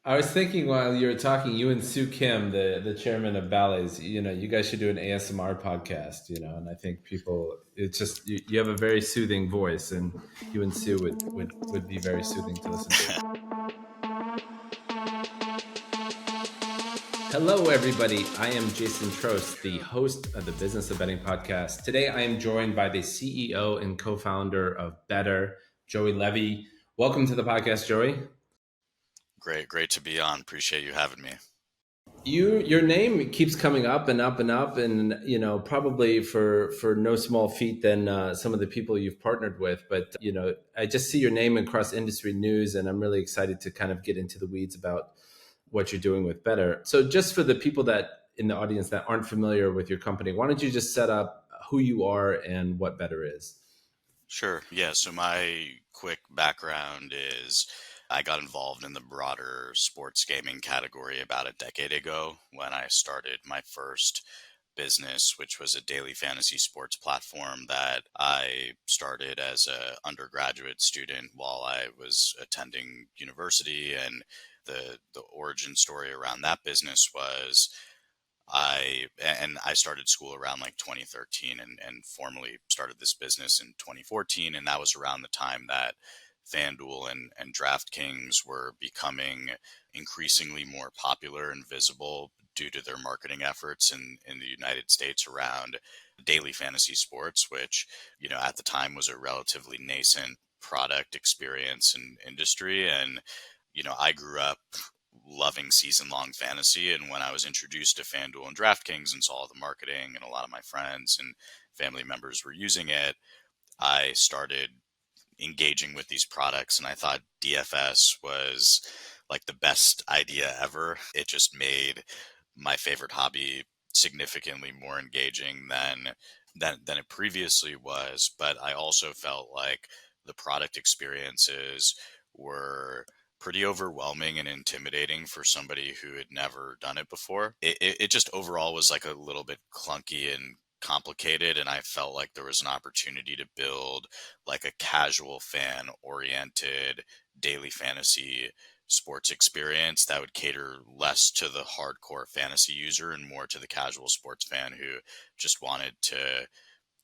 I was thinking while you were talking, you and Sue Kim, the chairman of ballets, you guys should do an ASMR podcast, and I think people, it's just, you have a very soothing voice, and you and Sue would be very soothing to listen to. Hello, everybody. I am Jason Trost, the host of the Business of Betting podcast. Today, I am joined by the CEO and co-founder of Betr, Joey Levy. Welcome to the podcast, Joey. Great to be on. Appreciate you having me. Your name keeps coming up and up and up, and probably for no small feat than some of the people you've partnered with. But I just see your name across industry news, and I'm really excited to kind of get into the weeds about what you're doing with Betr. So, just for the people that in the audience that aren't familiar with your company, why don't you just set up who you are and what Betr is? Sure. Yeah. So my quick background is I got involved in the broader sports gaming category about a decade ago when I started my first business, which was a daily fantasy sports platform that I started as a undergraduate student while I was attending university. And the origin story around that business was I started school around like 2013 and formally started this business in 2014, and that was around the time that FanDuel and DraftKings were becoming increasingly more popular and visible due to their marketing efforts in the United States around daily fantasy sports, which, at the time was a relatively nascent product experience and industry. And, I grew up loving season long fantasy. And when I was introduced to FanDuel and DraftKings and saw the marketing and a lot of my friends and family members were using it, I started engaging with these products, and I thought DFS was like the best idea ever. It just made my favorite hobby significantly more engaging than it previously was. But I also felt like the product experiences were pretty overwhelming and intimidating for somebody who had never done it before. It just overall was like a little bit clunky and complicated, and I felt like there was an opportunity to build like a casual fan oriented daily fantasy sports experience that would cater less to the hardcore fantasy user and more to the casual sports fan who just wanted to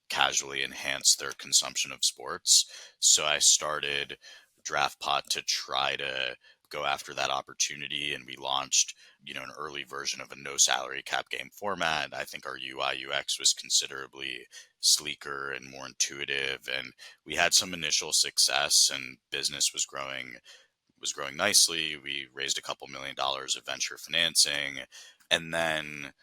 casually enhance their consumption of sports. So I started DraftPot to try to go after that opportunity, and we launched an early version of a no salary cap game format. I think our UI UX was considerably sleeker and more intuitive, and we had some initial success and business was growing nicely. We raised a couple $1 million of venture financing, and then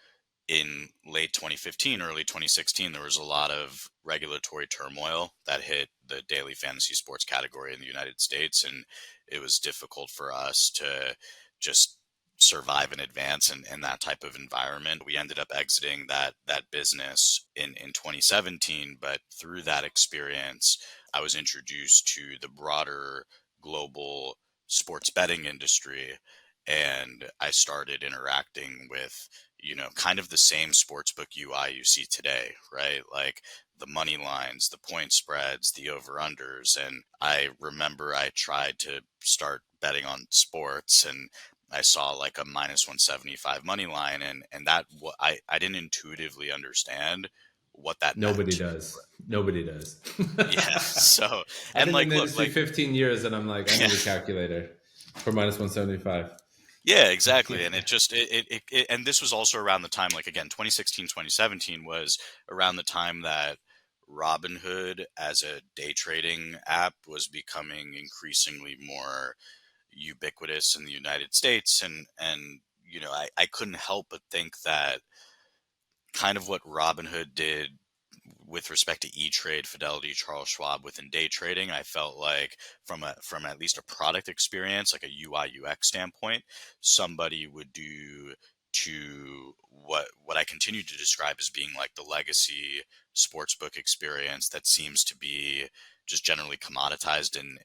in late 2015, early 2016, there was a lot of regulatory turmoil that hit the daily fantasy sports category in the United States. And it was difficult for us to just survive and advance in that type of environment. We ended up exiting that business in 2017. But through that experience, I was introduced to the broader global sports betting industry. And I started interacting with kind of the same sportsbook UI you see today, right? Like the money lines, the point spreads, the over-unders. And I remember I tried to start betting on sports, and I saw like a minus 175 money line, and I didn't intuitively understand what that Nobody meant. does. Nobody does. Yeah. So, I've and been in like, the look, industry like, 15 years, and I'm like, I yeah. need a calculator for minus 175. Yeah, exactly. And it just and this was also around the time, like, again, 2016, 2017 was around the time that Robinhood as a day trading app was becoming increasingly more ubiquitous in the United States. And I couldn't help but think that kind of what Robinhood did with respect to E-Trade, Fidelity, Charles Schwab within day trading, I felt like from at least a product experience, like a UI UX standpoint, somebody would do to what I continue to describe as being like the legacy sportsbook experience that seems to be just generally commoditized in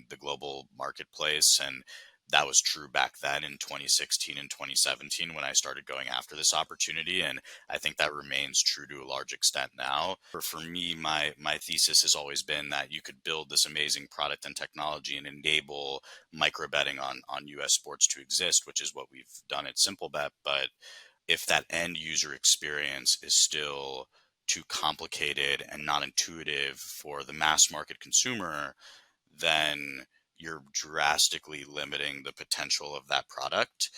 the global marketplace. And that was true back then in 2016 and 2017 when I started going after this opportunity. And I think that remains true to a large extent now. For me, my thesis has always been that you could build this amazing product and technology and enable micro betting on US sports to exist, which is what we've done at SimpleBet. But if that end user experience is still too complicated and not intuitive for the mass market consumer, then you're drastically limiting the potential of that product.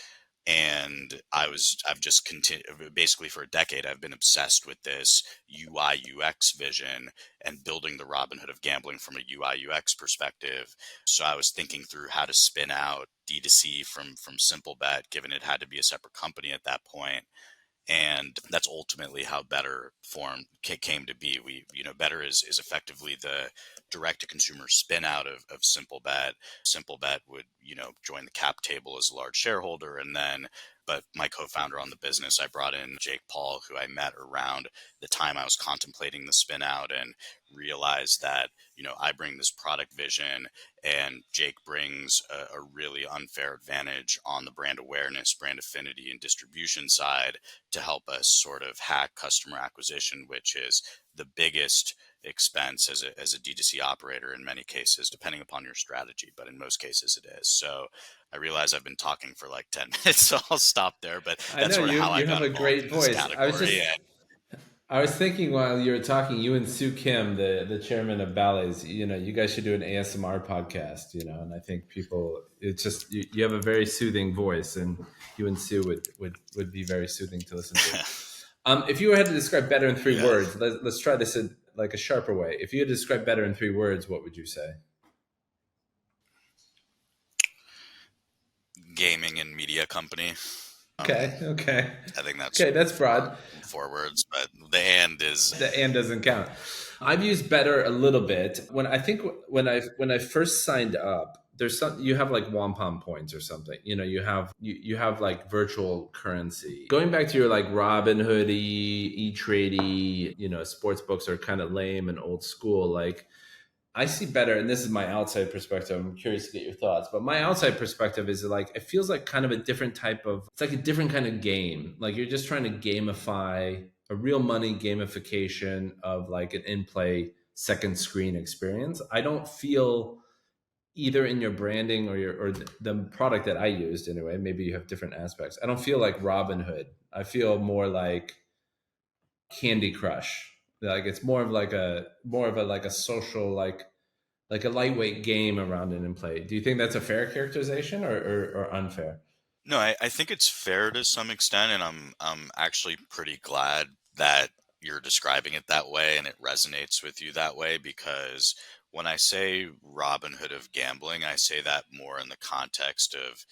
And I've just continued, basically for a decade, I've been obsessed with this UI UX vision and building the Robin Hood of gambling from a UI UX perspective. So I was thinking through how to spin out D2C from SimpleBet, given it had to be a separate company at that point. And that's ultimately how Betr came to be. Betr is effectively the direct to consumer spin out of SimpleBet. SimpleBet would, join the cap table as a large shareholder. But my co-founder on the business, I brought in Jake Paul, who I met around the time I was contemplating the spin out, and realized that, I bring this product vision and Jake brings a really unfair advantage on the brand awareness, brand affinity, and distribution side to help us sort of hack customer acquisition, which is the biggest expense as a D2C operator in many cases, depending upon your strategy, but in most cases it is. So I realize I've been talking for like 10 minutes, so I'll stop there, but I that's know sort of you how I you have got a involved great in this voice. category. I was thinking while you were talking, you and Sue Kim, the chairman of Ballets, you guys should do an ASMR podcast, and I think it's just, you have a very soothing voice, and you and Sue would be very soothing to listen to. If you had to describe Betr in three Yeah. words, let's try this in like a sharper way. If you had to describe Betr in three words, what would you say? Gaming and media company. Okay, okay. I think that's Okay, that's broad. 4 words, but the and is The and doesn't count. I've used Betr a little bit. When I first signed up, there's some, you have like wampum points or something. You have like virtual currency. Going back to your like Robin Hoodie, E-Tradie, sports books are kind of lame and old school. Like I see Betr, and this is my outside perspective. I'm curious to get your thoughts, but my outside perspective is like it feels like kind of a different type of. It's like a different kind of game. Like you're just trying to gamify a real money gamification of like an in-play second screen experience. I don't feel either in your branding or the product that I used anyway. Maybe you have different aspects. I don't feel like Robin Hood. I feel more like Candy Crush. Like it's more of a like a social like a lightweight game around it in play. Do you think that's a fair characterization or unfair? no, I think it's fair to some extent, and I'm actually pretty glad that you're describing it that way and it resonates with you that way, because when I say Robin Hood of gambling, I say that more in the context of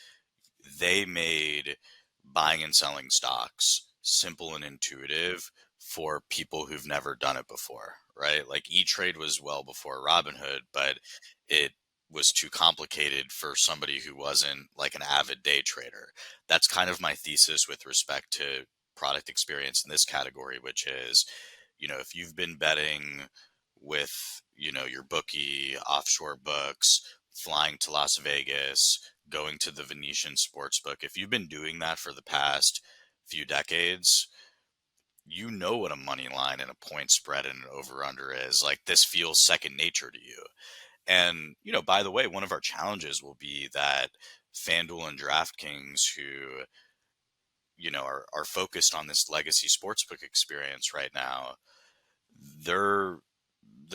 they made buying and selling stocks simple and intuitive for people who've never done it before, right? Like E-Trade was well before Robinhood, but it was too complicated for somebody who wasn't like an avid day trader. That's kind of my thesis with respect to product experience in this category, which is, if you've been betting with, your bookie, offshore books, flying to Las Vegas, going to the Venetian Sportsbook, if you've been doing that for the past few decades, you know what a money line and a point spread and an over under is. Like this feels second nature to you. And, by the way, one of our challenges will be that FanDuel and DraftKings, who, are focused on this legacy sportsbook experience right now, they're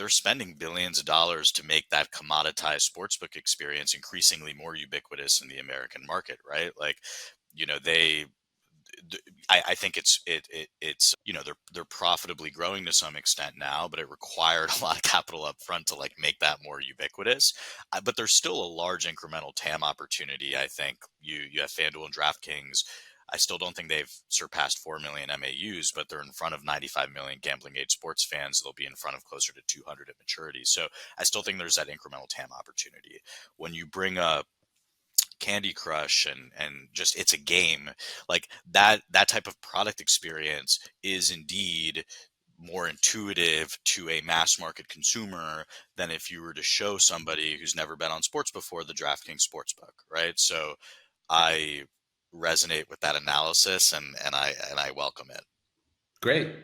spending billions of dollars to make that commoditized sportsbook experience increasingly more ubiquitous in the American market, right? Like, they I think it's they're profitably growing to some extent now, but it required a lot of capital up front to like make that more ubiquitous. But there's still a large incremental TAM opportunity. I think you have FanDuel and DraftKings. I still don't think they've surpassed 4 million MAUs, but they're in front of 95 million gambling age sports fans. They'll be in front of closer to 200 at maturity. So I still think there's that incremental TAM opportunity. When you bring up Candy Crush and just it's a game, like that type of product experience is indeed more intuitive to a mass market consumer than if you were to show somebody who's never been on sports before the DraftKings Sportsbook, right? So I resonate with that analysis, and I welcome it. Great.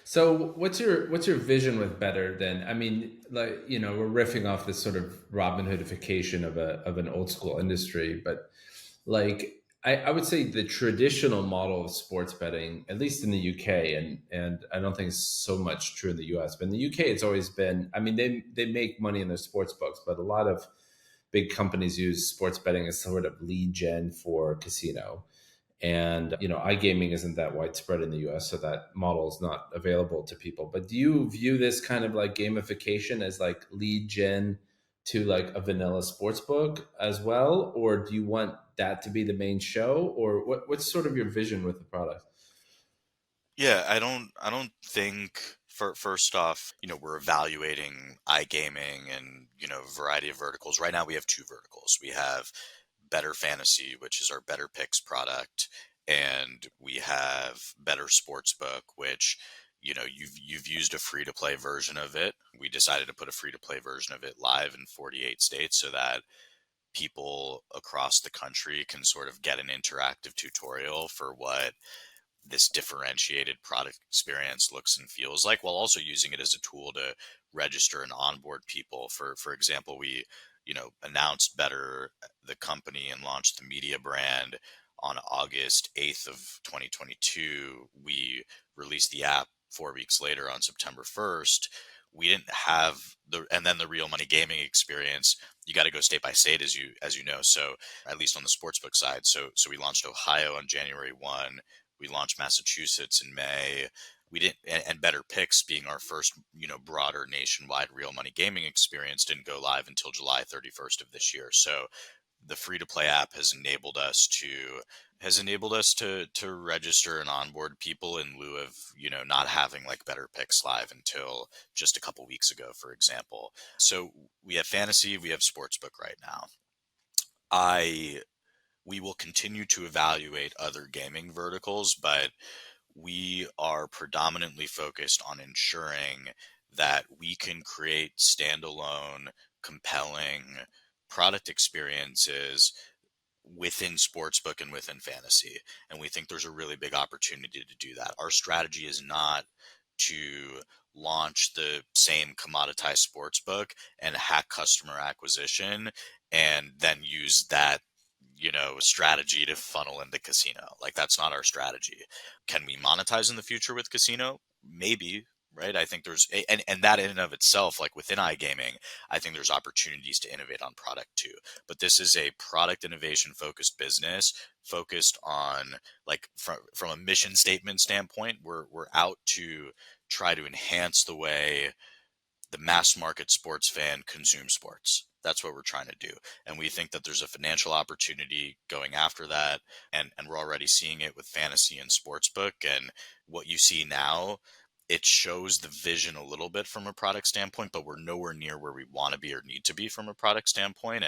So what's your vision with Better then? I mean, like, we're riffing off this sort of Robin Hoodification of an old school industry, but like I would say the traditional model of sports betting, at least in the UK, and I don't think it's so much true in the US, but in the UK it's always been, I mean, they make money in their sports books, but a lot of big companies use sports betting as sort of lead gen for casino. And iGaming isn't that widespread in the US, so that model is not available to people. But do you view this kind of like gamification as like lead gen to like a vanilla sports book as well, or do you want that to be the main show, or what's sort of your vision with the product? Yeah, I don't think, first off, we're evaluating iGaming and, a variety of verticals. Right now we have two verticals. We have Better Fantasy, which is our Better Picks product, and we have Better Sportsbook, which, you've used a free to play version of it. We decided to put a free to play version of it live in 48 states so that people across the country can sort of get an interactive tutorial for what this differentiated product experience looks and feels like, while also using it as a tool to register and onboard people. For example, we, announced Better, the company, and launched the media brand on August 8th of 2022. We released the app 4 weeks later on September 1st. We didn't have and then the real money gaming experience, you got to go state by state, as you know. So at least on the sportsbook side. So we launched Ohio on January 1. We launched Massachusetts in May. We didn't, and Better Picks, being our first, broader nationwide real money gaming experience, didn't go live until July 31st of this year. So the free to play app has enabled us to register and onboard people in lieu of, not having like Better Picks live until just a couple weeks ago, for example. So we have fantasy, we have sportsbook right now. I We will continue to evaluate other gaming verticals, but we are predominantly focused on ensuring that we can create standalone, compelling product experiences within sportsbook and within fantasy. And we think there's a really big opportunity to do that. Our strategy is not to launch the same commoditized sportsbook and hack customer acquisition and then use that, strategy to funnel into casino. Like, that's not our strategy. Can we monetize in the future with casino? Maybe. Right. I think and that in and of itself, like within iGaming, I think there's opportunities to innovate on product too. But this is a product innovation focused business, focused on, like, from a mission statement standpoint, we're out to try to enhance the way the mass market sports fan consumes sports. That's what we're trying to do. And we think that there's a financial opportunity going after that. And we're already seeing it with fantasy and sportsbook. And what you see now, it shows the vision a little bit from a product standpoint, but we're nowhere near where we want to be or need to be from a product standpoint.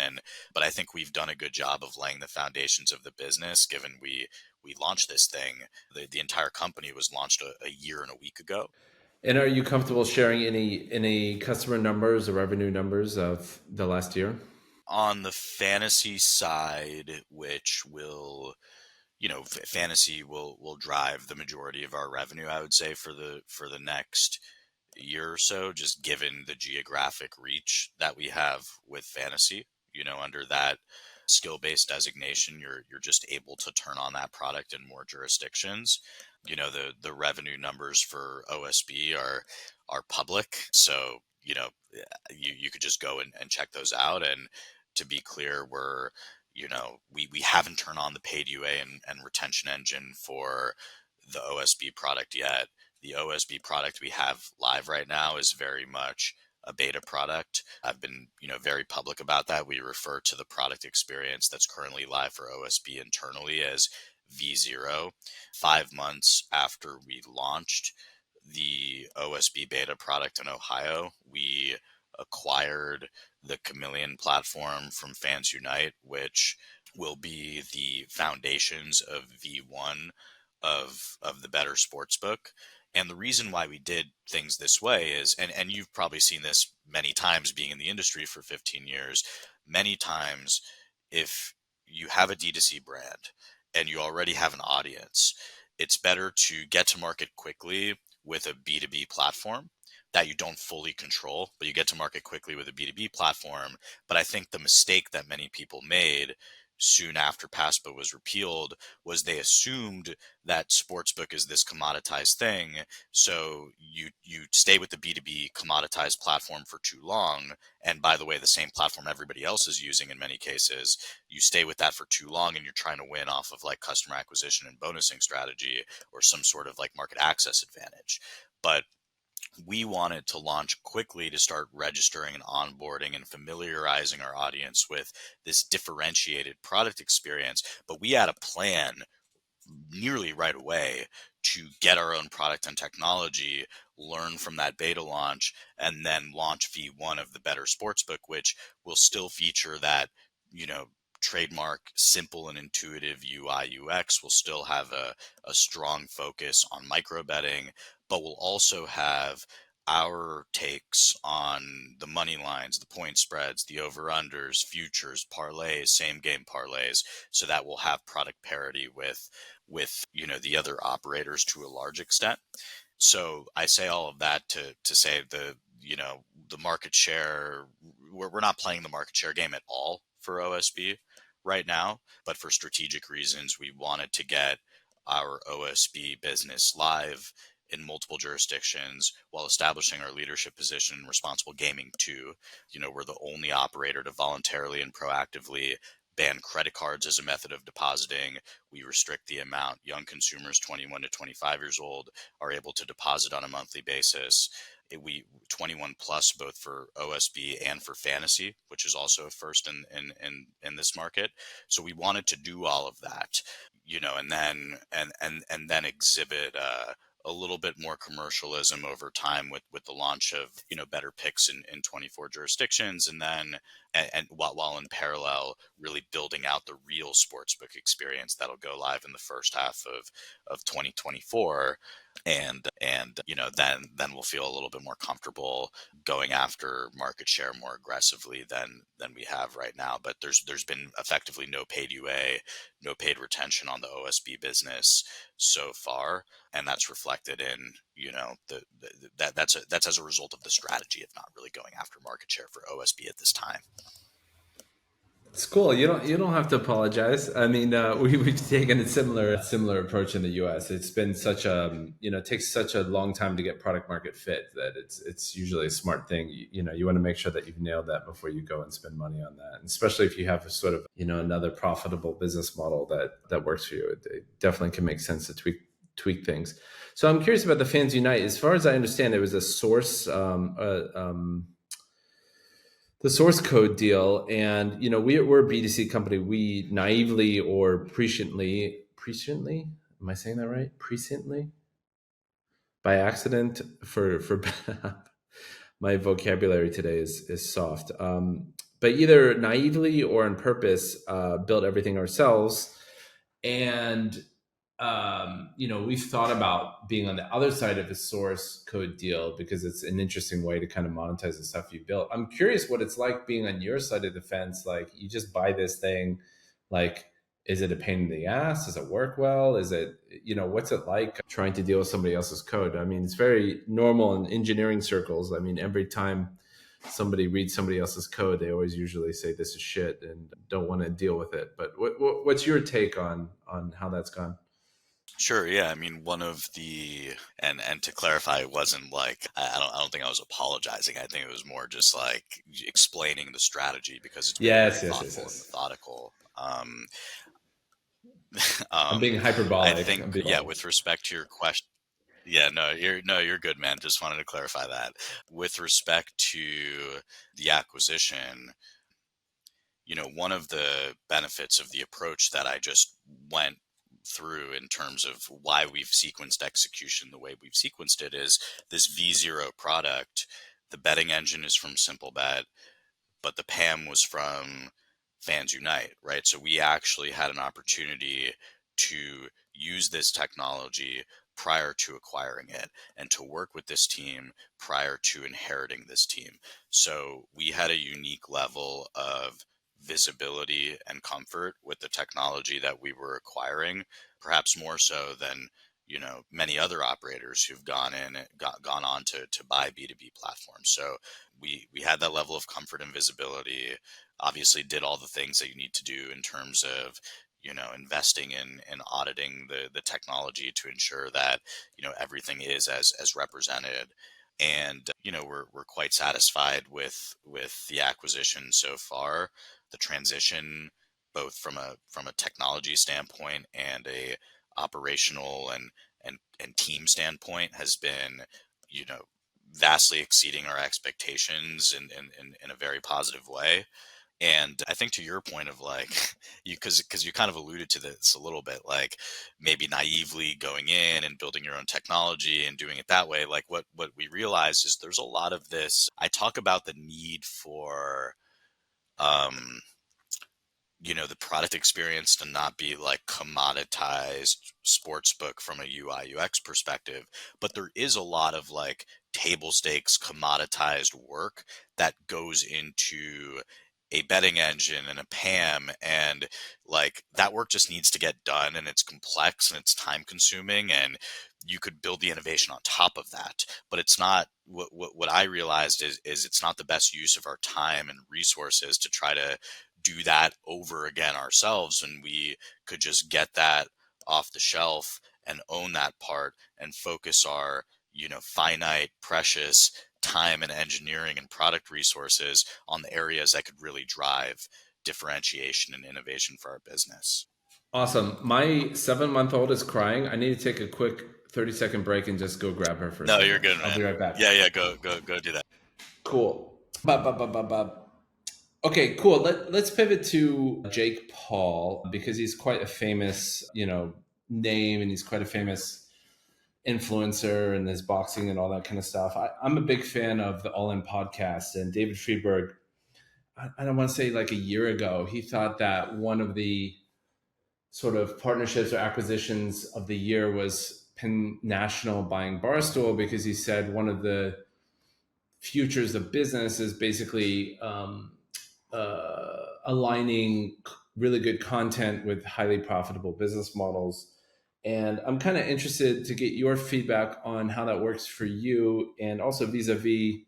But I think we've done a good job of laying the foundations of the business, given we launched this thing. The entire company was launched a year and a week ago. And are you comfortable sharing any customer numbers or revenue numbers of the last year? On the fantasy side, which will, fantasy will drive the majority of our revenue, I would say, for the next year or so, just given the geographic reach that we have with fantasy. Under that skill-based designation, you're just able to turn on that product in more jurisdictions. The revenue numbers for OSB are public, so, you could just go and check those out. And to be clear, we haven't turned on the paid UA and retention engine for the OSB product yet. The OSB product we have live right now is very much a beta product. I've been, very public about that. We refer to the product experience that's currently live for OSB internally as V0. 5 months after we launched the OSB beta product in Ohio, we acquired the Chameleon platform from Fans Unite, which will be the foundations of V1 of the Better Sportsbook. And the reason why we did things this way is, and you've probably seen this many times being in the industry for 15 years, many times if you have a D2C brand and you already have an audience, it's better to get to market quickly with a B2B platform that you don't fully control, but you get to market quickly with a B2B platform. But I think the mistake that many people made soon after PASPA was repealed was they assumed that sportsbook is this commoditized thing. So you stay with the B2B commoditized platform for too long. And by the way, the same platform everybody else is using in many cases, you stay with that for too long and you're trying to win off of like customer acquisition and bonusing strategy or some sort of like market access advantage. But we wanted to launch quickly to start registering and onboarding and familiarizing our audience with this differentiated product experience. But we had a plan nearly right away to get our own product and technology, learn from that beta launch, and then launch V1 of the Betr Sportsbook, which will still feature that, you know, trademark simple and intuitive UI UX. Will still have a strong focus on micro betting, but will also have our takes on the money lines, the point spreads, the over unders, futures, parlays, same game parlays, so that we'll have product parity with the other operators to a large extent. So I say all of that to say the market share, we're not playing the market share game at all for OSB right now, but for strategic reasons we wanted to get our OSB business live in multiple jurisdictions while establishing our leadership position in responsible gaming too. We're the only operator to voluntarily and proactively ban credit cards as a method of depositing. We restrict the amount young consumers 21 to 25 years old are able to deposit on a monthly basis. We 21 plus both for OSB and for fantasy, which is also a first in this market. So we wanted to do all of that, and then exhibit a little bit more commercialism over time with the launch of better picks in 24 jurisdictions, and then and while in parallel really building out the real sportsbook experience that'll go live in the first half of 2024. And then we'll feel a little bit more comfortable going after market share more aggressively than we have right now. But there's been effectively no paid UA, no paid retention on the OSB business so far, and that's reflected in that's as a result of the strategy of not really going after market share for OSB at this time. It's cool. You don't have to apologize. I mean, we've taken a similar approach in the U.S. It's been such a it takes such a long time to get product market fit that it's usually a smart thing. You want to make sure that you've nailed that before you go and spend money on that, and especially if you have a sort of another profitable business model that works for you. It definitely can make sense to tweak things. So I'm curious about the Fans Unite. As far as I understand, it was a source. The source code deal, and we're a B2C company. We naively or presciently, am I saying that right? Presciently, by accident, for my vocabulary today is soft. But either naively or on purpose, built everything ourselves. And we've thought about being on the other side of a source code deal because it's an interesting way to kind of monetize the stuff you built. I'm curious what it's like being on your side of the fence. Like, you just buy this thing, like, is it a pain in the ass? Does it work well? Is it, what's it like trying to deal with somebody else's code? I mean, it's very normal in engineering circles. I mean, every time somebody reads somebody else's code, they always usually say this is shit and don't want to deal with it. But what's your take on how that's gone? Sure. Yeah. I mean, one of the and to clarify, it wasn't like I don't think I was apologizing. I think it was more just like explaining the strategy because it's very, very Yes, yes, yes, thoughtful and yes. methodical. I'm being I hyperbolic. think, yeah, with respect to your question, yeah, no, you're good, man. Just wanted to clarify that. With respect to the acquisition, one of the benefits of the approach that I just went through in terms of why we've sequenced execution the way we've sequenced it is this V0 product. The betting engine is from Simplebet, but the PAM was from Fans Unite, right? So we actually had an opportunity to use this technology, prior to acquiring it, and to work with this team prior to inheriting this team. So we had a unique level of visibility and comfort with the technology that we were acquiring, perhaps more so than many other operators who've gone on to buy B2B platforms. So we had that level of comfort and visibility. Obviously, did all the things that you need to do in terms of investing in auditing the technology to ensure that everything is as represented. And we're quite satisfied with the acquisition so far. The transition, both from a technology standpoint and a operational and team standpoint, has been you know vastly exceeding our expectations in a very positive way. And I think to your point of like, because you kind of alluded to this a little bit, like maybe naively going in and building your own technology and doing it that way. Like what we realize is there's a lot of this. I talk about the need for, um, the product experience to not be like commoditized sportsbook from a UI UX perspective, but there is a lot of like table stakes commoditized work that goes into a betting engine and a PAM, and like that work just needs to get done, and it's complex and it's time consuming, and you could build the innovation on top of that, but it's not what I realized is it's not the best use of our time and resources to try to do that over again ourselves, and we could just get that off the shelf and own that part and focus our finite precious time and engineering and product resources on the areas that could really drive differentiation and innovation for our business. Awesome. My 7-month-old is crying. I need to take a quick 30-second break and just go grab her for a No, you're second. good, I'll be man. right back. Yeah, go do that. Cool. Okay, cool. Let's pivot to Jake Paul because he's quite a famous, name, and he's quite a famous influencer and his boxing and all that kind of stuff. I'm a big fan of the All In podcast, and David Friedberg, I don't want to say like a year ago, he thought that one of the sort of partnerships or acquisitions of the year was Penn National buying Barstool, because he said one of the futures of business is basically aligning really good content with highly profitable business models. And I'm kind of interested to get your feedback on how that works for you, and also vis-a-vis,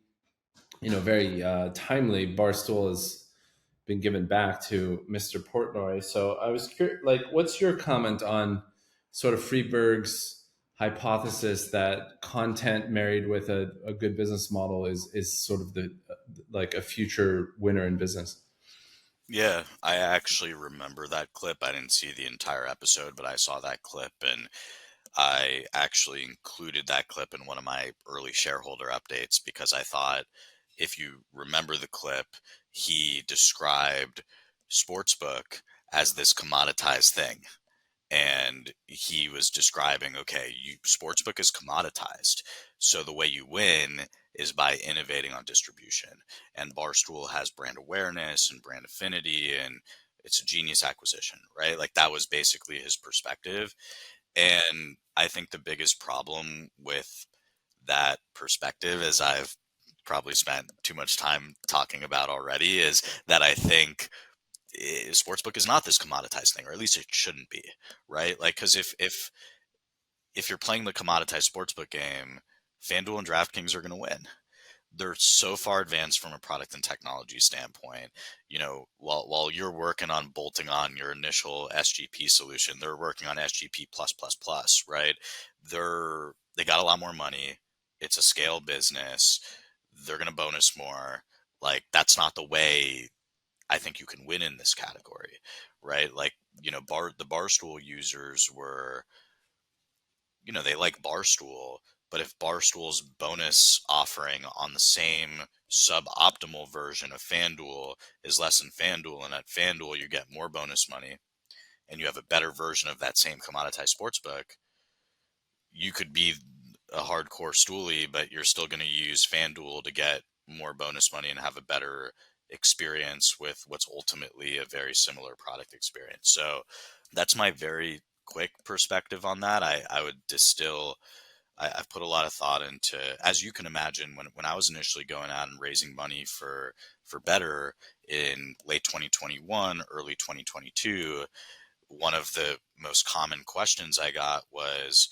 very timely, Barstool has been given back to Mr. Portnoy. So I was curious, like, what's your comment on sort of Friedberg's hypothesis that content married with a good business model is sort of the like a future winner in business? Yeah, I actually remember that clip. I didn't see the entire episode, but I saw that clip, and I actually included that clip in one of my early shareholder updates because I thought, if you remember the clip, he described sportsbook as this commoditized thing. And he was describing, okay, sportsbook is commoditized. So the way you win is by innovating on distribution. And Barstool has brand awareness and brand affinity, and it's a genius acquisition, right? Like that was basically his perspective. And I think the biggest problem with that perspective, as I've probably spent too much time talking about already, is that I think sportsbook is not this commoditized thing, or at least it shouldn't be, right? Like, because if you're playing the commoditized sportsbook game, FanDuel and DraftKings are going to win. They're so far advanced from a product and technology standpoint. While you're working on bolting on your initial SGP solution, they're working on SGP plus plus plus, right? They got a lot more money. It's a scale business. They're going to bonus more. Like that's not the way I think you can win in this category, right? Like, the Barstool users were, they like Barstool, but if Barstool's bonus offering on the same suboptimal version of FanDuel is less than FanDuel, and at FanDuel you get more bonus money and you have a better version of that same commoditized sportsbook, you could be a hardcore stoolie, but you're still going to use FanDuel to get more bonus money and have a better experience with what's ultimately a very similar product experience. So that's my very quick perspective on that, I would distill. I've put a lot of thought into, as you can imagine, when I was initially going out and raising money for Betr in late 2021, early 2022. One of the most common questions I got was,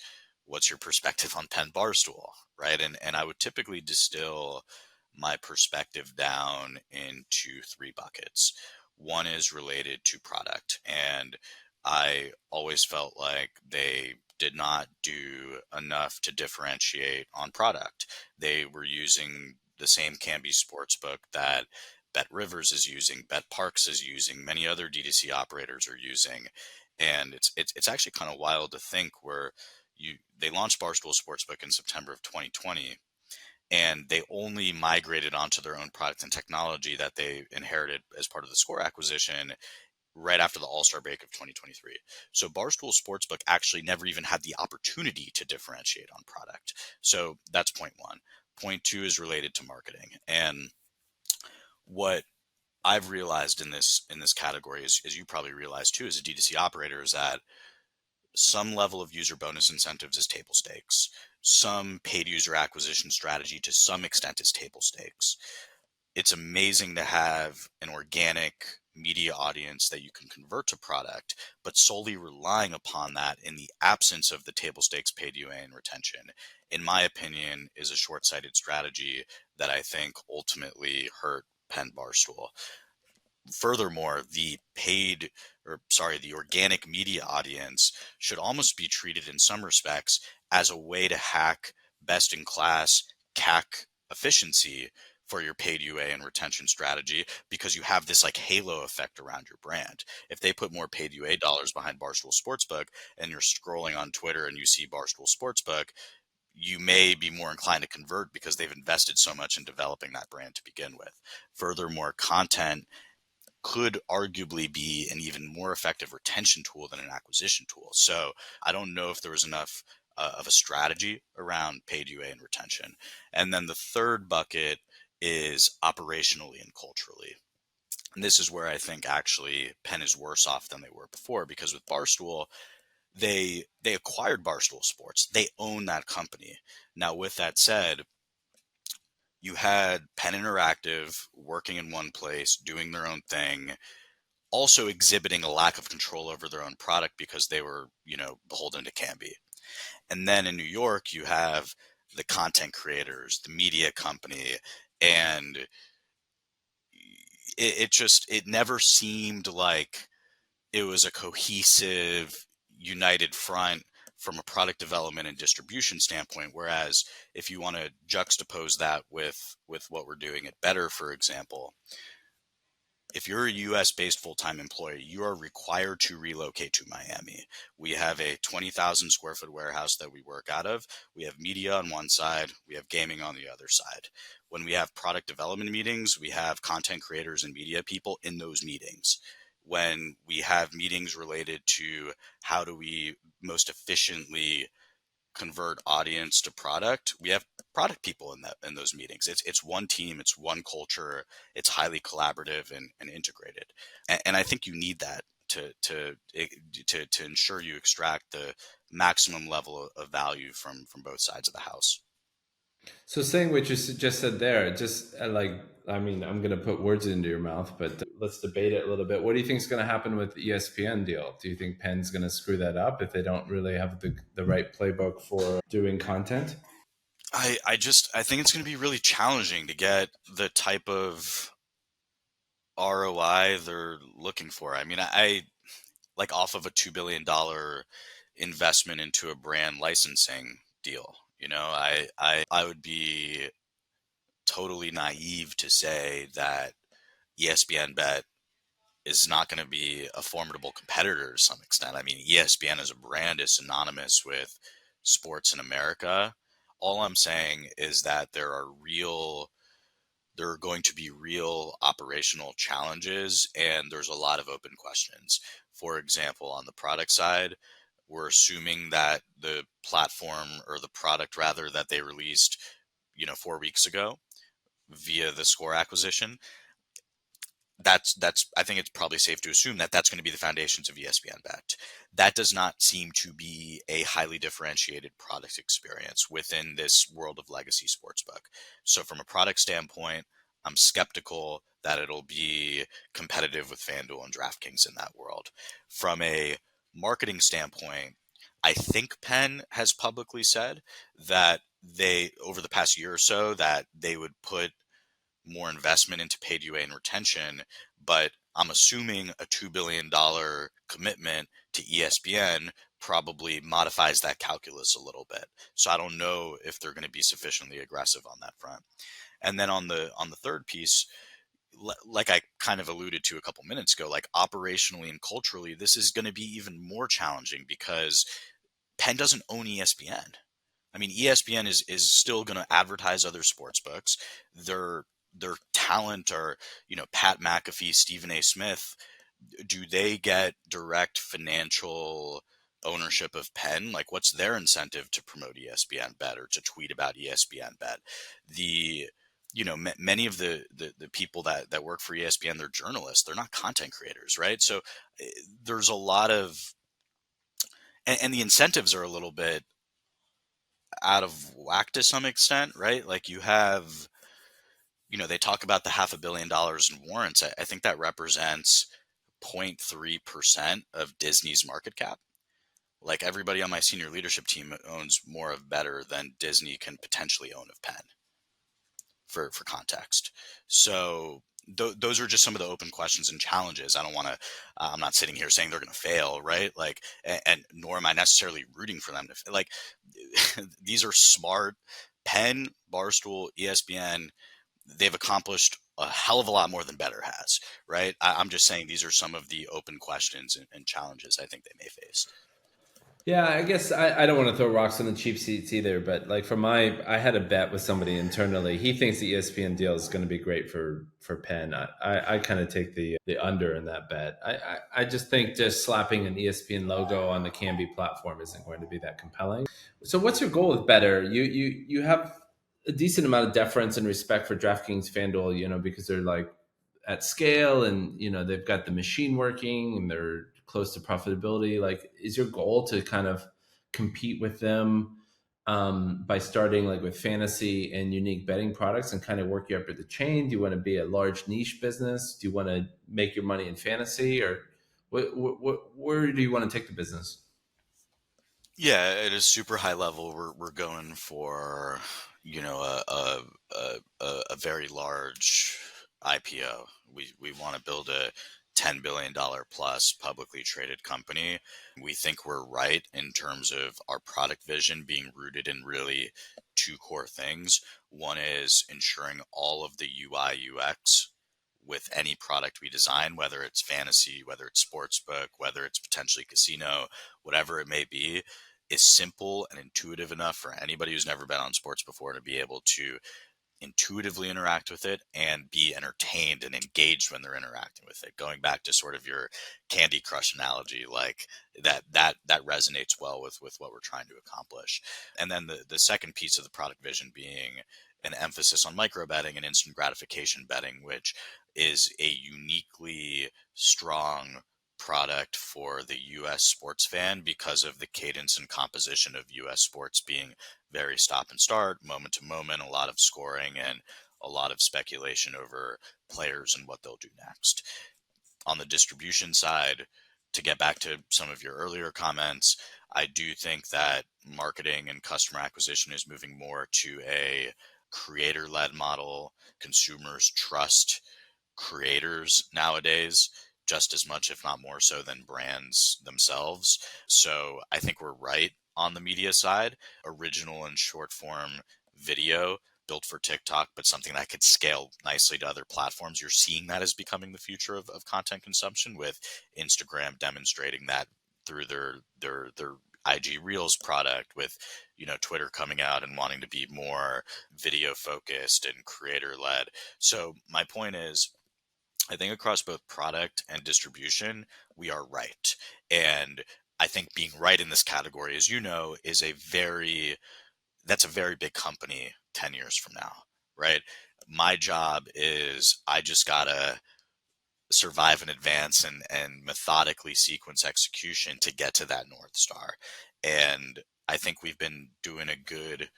"What's your perspective on Penn Barstool?" Right, and I would typically distill my perspective down into three buckets. One is related to product, and I always felt like they did not do enough to differentiate on product. They were using the same Canby Sportsbook that Bet Rivers is using, Bet Parks is using, many other D2C operators are using, and it's actually kind of wild to think where they launched Barstool Sportsbook in September of 2020, and they only migrated onto their own product and technology that they inherited as part of the Score acquisition right after the All-Star break of 2023. So Barstool Sportsbook actually never even had the opportunity to differentiate on product. So that's point one. Point two is related to marketing. And what I've realized in this category is, as you probably realize too, as a D2C operator, is that some level of user bonus incentives is table stakes. Some paid user acquisition strategy to some extent is table stakes. It's amazing to have an organic media audience that you can convert to product, but solely relying upon that in the absence of the table stakes paid UA and retention, in my opinion, is a short-sighted strategy that I think ultimately hurt Penn Barstool. Furthermore, the organic media audience should almost be treated in some respects as a way to hack best in class CAC efficiency for your paid UA and retention strategy, because you have this like halo effect around your brand. If they put more paid UA dollars behind Barstool Sportsbook and you're scrolling on Twitter and you see Barstool Sportsbook, you may be more inclined to convert because they've invested so much in developing that brand to begin with. Furthermore, content could arguably be an even more effective retention tool than an acquisition tool. So I don't know if there was enough of a strategy around paid UA and retention. And then the third bucket is operationally and culturally. And this is where I think actually Penn is worse off than they were before, because with Barstool, they acquired Barstool Sports. They own that company. Now, with that said, you had Penn Interactive working in one place, doing their own thing, also exhibiting a lack of control over their own product because they were, beholden to Canby. And then in New York, you have the content creators, the media company, and it never seemed like it was a cohesive, united front from a product development and distribution standpoint. Whereas if you want to juxtapose that with what we're doing at Betr, for example, if you're a US based full-time employee, you are required to relocate to Miami. We have a 20,000 square foot warehouse that we work out of. We have media on one side, we have gaming on the other side. When we have product development meetings, we have content creators and media people in those meetings. When we have meetings related to how do we most efficiently convert audience to product, we have product people in those meetings. It's one team, it's one culture, it's highly collaborative and integrated. And I think you need that to ensure you extract the maximum level of value from both sides of the house. So saying what you just said there, just I mean, I'm going to put words into your mouth, but let's debate it a little bit. What do you think is going to happen with the ESPN deal? Do you think Penn's going to screw that up if they don't really have the right playbook for doing content? I think it's going to be really challenging to get the type of ROI they're looking for. I mean, I like off of a $2 billion investment into a brand licensing deal. I would be totally naive to say that ESPN Bet is not going to be a formidable competitor to some extent. I mean, ESPN as a brand is synonymous with sports in America. All I'm saying is that there are going to be real operational challenges, and there's a lot of open questions. For example, on the product side, we're assuming that the platform, or the product rather, that they released 4 weeks ago via the Score acquisition, that's I think it's probably safe to assume that that's going to be the foundations of ESPN Bet. That does not seem to be a highly differentiated product experience within this world of legacy sportsbook. So from a product standpoint, I'm skeptical that it'll be competitive with FanDuel and DraftKings in that world. From a marketing standpoint, I think Penn has publicly said that they, over the past year or so, that they would put more investment into paid UA and retention, but I'm assuming a $2 billion commitment to ESPN probably modifies that calculus a little bit. So I don't know if they're going to be sufficiently aggressive on that front. And then on the third piece, like I kind of alluded to a couple minutes ago, like operationally and culturally, this is going to be even more challenging because Penn doesn't own ESPN. I mean, ESPN is still going to advertise other sports books. Their talent are, Pat McAfee, Stephen A. Smith. Do they get direct financial ownership of Penn? Like, what's their incentive to promote ESPN Bet or to tweet about ESPN Bet? The many of the people that work for ESPN, they're journalists. They're not content creators, right? So there's a lot of and the incentives are a little bit out of whack to some extent, right? Like you have, they talk about the $500 million in warrants. I think that represents 0.3% of Disney's market cap. Like everybody on my senior leadership team owns more of Betr than Disney can potentially own of Penn, for context. So those are just some of the open questions and challenges. I don't want to, I'm not sitting here saying they're going to fail, right? Like, and nor am I necessarily rooting for them to, like, these are smart. Penn, Barstool, ESPN, they've accomplished a hell of a lot more than Betr has, right? I'm just saying these are some of the open questions and challenges I think they may face. Yeah, I guess I don't want to throw rocks on the cheap seats either, but like I had a bet with somebody internally. He thinks the ESPN deal is going to be great for Penn. I kind of take the under in that bet. I just think just slapping an ESPN logo on the Canby platform isn't going to be that compelling. So, what's your goal with Betr? You have a decent amount of deference and respect for DraftKings, FanDuel, because they're like at scale and they've got the machine working and they're close to profitability. Like, is your goal to kind of compete with them by starting like with fantasy and unique betting products and kind of work you up the chain? Do you want to be a large niche business? Do you want to make your money in fantasy, or where do you want to take the business? Yeah, at a super high level, we're going for, a very large IPO. We want to build a $10 billion plus publicly traded company. We think we're right in terms of our product vision being rooted in really two core things. One is ensuring all of the UI UX with any product we design, whether it's fantasy, whether it's sportsbook, whether it's potentially casino, whatever it may be, is simple and intuitive enough for anybody who's never been on sports before to be able to intuitively interact with it and be entertained and engaged when they're interacting with it. Going back to sort of your Candy Crush analogy, like that resonates well with what we're trying to accomplish. And then the second piece of the product vision being an emphasis on micro betting and instant gratification betting, which is a uniquely strong product for the US sports fan because of the cadence and composition of US sports being very stop and start, moment to moment, a lot of scoring and a lot of speculation over players and what they'll do next. On the distribution side, to get back to some of your earlier comments, I do think that marketing and customer acquisition is moving more to a creator led model. Consumers trust creators nowadays just as much, if not more so, than brands themselves. So I think we're right on the media side. Original and short form video built for TikTok, but something that could scale nicely to other platforms. You're seeing that as becoming the future of content consumption, with Instagram demonstrating that through their IG Reels product, with Twitter coming out and wanting to be more video focused and creator led. So my point is, I think across both product and distribution, we are right. And I think being right in this category, as you know, that's a very big company 10 years from now, right? My job is I just gotta survive and advance and methodically sequence execution to get to that North Star. And I think we've been doing a good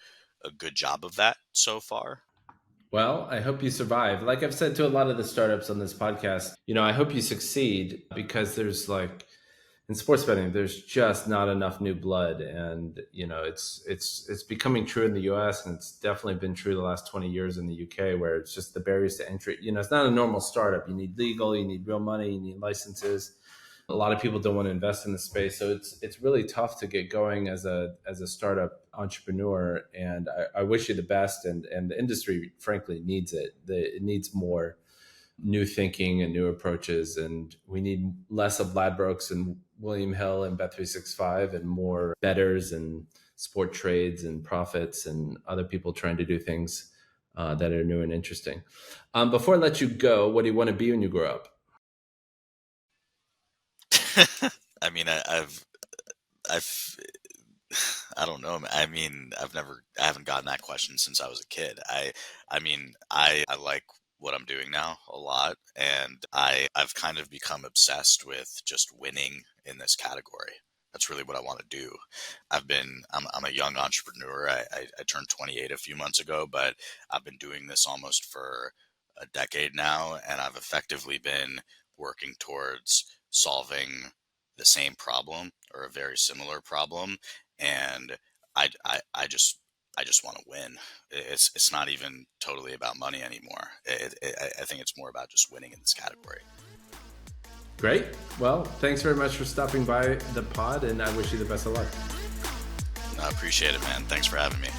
job of that so far. Well, I hope you survive. Like I've said to a lot of the startups on this podcast, I hope you succeed, because there's like, in sports betting, there's just not enough new blood, and it's becoming true in the U.S. and it's definitely been true the last 20 years in the U.K., where it's just the barriers to entry. It's not a normal startup. You need legal, you need real money, you need licenses. A lot of people don't want to invest in the space, so it's really tough to get going as a startup entrepreneur. And I wish you the best, and the industry frankly needs it. It needs more new thinking and new approaches, and we need less of Ladbrokes and William Hill and Bet365, and more betters and sport trades and profits and other people trying to do things that are new and interesting. Before I let you go, what do you want to be when you grow up? I mean, I've, I don't know. I mean, I haven't gotten that question since I was a kid. I mean, I like what I'm doing now a lot, and I've kind of become obsessed with just winning in this category. That's really what I want to do. I'm a young entrepreneur. I turned 28 a few months ago, but I've been doing this almost for a decade now, and I've effectively been working towards solving the same problem or a very similar problem. And I just want to win. It's not even totally about money anymore. I think it's more about just winning in this category. Great. Well, thanks very much for stopping by the pod, and I wish you the best of luck. I appreciate it, man. Thanks for having me.